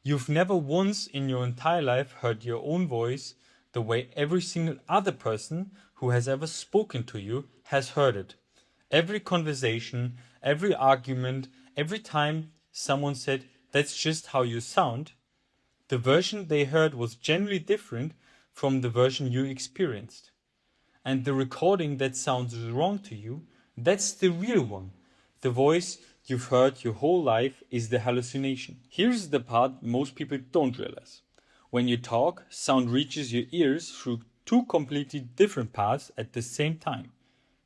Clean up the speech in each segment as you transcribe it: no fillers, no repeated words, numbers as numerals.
You've never once in your entire life heard your own voice the way every single other person who has ever spoken to you has heard it. Every conversation, every argument, every time someone said, "That's just how you sound," the version they heard was generally different from the version you experienced. And the recording that sounds wrong to you, that's the real one. The voice you've heard your whole life is the hallucination. Here's the part most people don't realize. When you talk, sound reaches your ears through two completely different paths at the same time.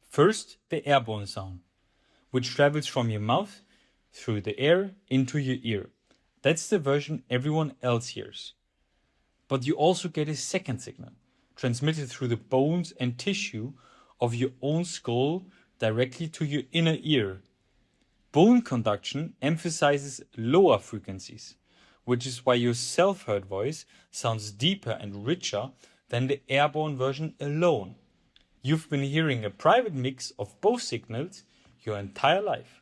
First, the airborne sound, which travels from your mouth through the air into your ear. That's the version everyone else hears. But you also get a second signal, transmitted through the bones and tissue of your own skull directly to your inner ear. Bone conduction emphasizes lower frequencies, which is why your self-heard voice sounds deeper and richer than the airborne version alone. You've been hearing a private mix of both signals your entire life.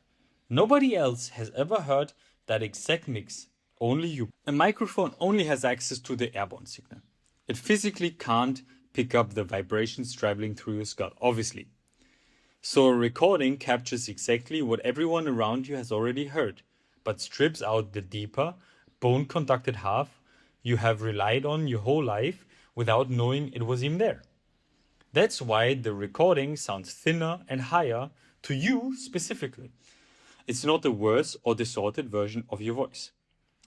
Nobody else has ever heard that exact mix, only you. A microphone only has access to the airborne signal. It physically can't pick up the vibrations traveling through your skull, obviously. So a recording captures exactly what everyone around you has already heard, but strips out the deeper, bone-conducted half you have relied on your whole life without knowing it was even there. That's why the recording sounds thinner and higher to you specifically. It's not a worse or distorted version of your voice.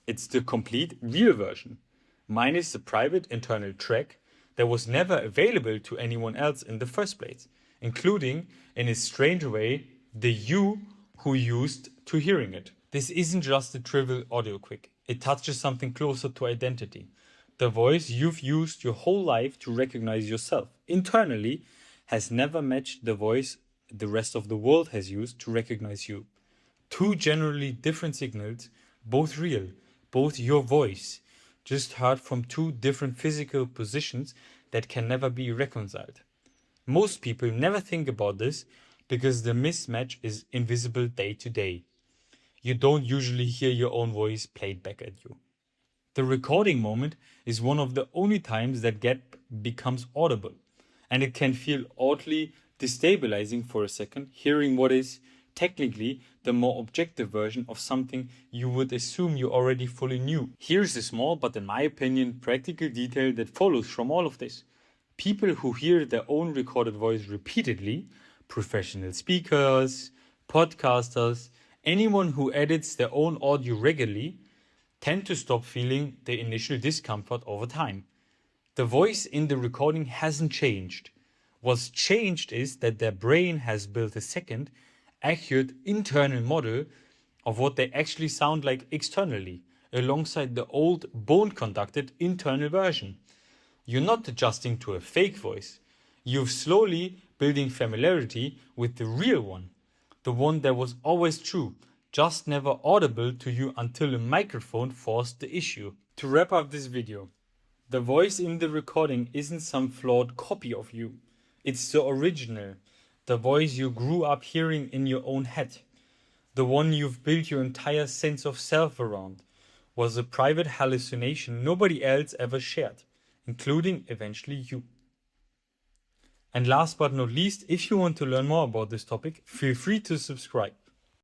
It's the complete real version, minus the private internal track that was never available to anyone else in the first place, including, in a strange way, the you who used to hearing it. This isn't just a trivial audio quick. It touches something closer to identity. The voice you've used your whole life to recognize yourself internally has never matched the voice the rest of the world has used to recognize you. Two generally different signals, both real, both your voice, just heard from two different physical positions that can never be reconciled. Most people never think about this because the mismatch is invisible day to day. You don't usually hear your own voice played back at you. The recording moment is one of the only times that gap becomes audible, and it can feel oddly destabilizing for a second, hearing what is technically the more objective version of something you would assume you already fully knew. Here's a small, but in my opinion, practical detail that follows from all of this. People who hear their own recorded voice repeatedly, professional speakers, podcasters, anyone who edits their own audio regularly, tend to stop feeling the initial discomfort over time. The voice in the recording hasn't changed. What's changed is that their brain has built a second, accurate internal model of what they actually sound like externally, alongside the old bone-conducted internal version. You're not adjusting to a fake voice. You're slowly building familiarity with the real one, the one that was always true, just never audible to you until a microphone forced the issue. To wrap up this video, the voice in the recording isn't some flawed copy of you. It's the original, the voice you grew up hearing in your own head. The one you've built your entire sense of self around was a private hallucination nobody else ever shared, including eventually you. And last but not least, if you want to learn more about this topic, feel free to subscribe.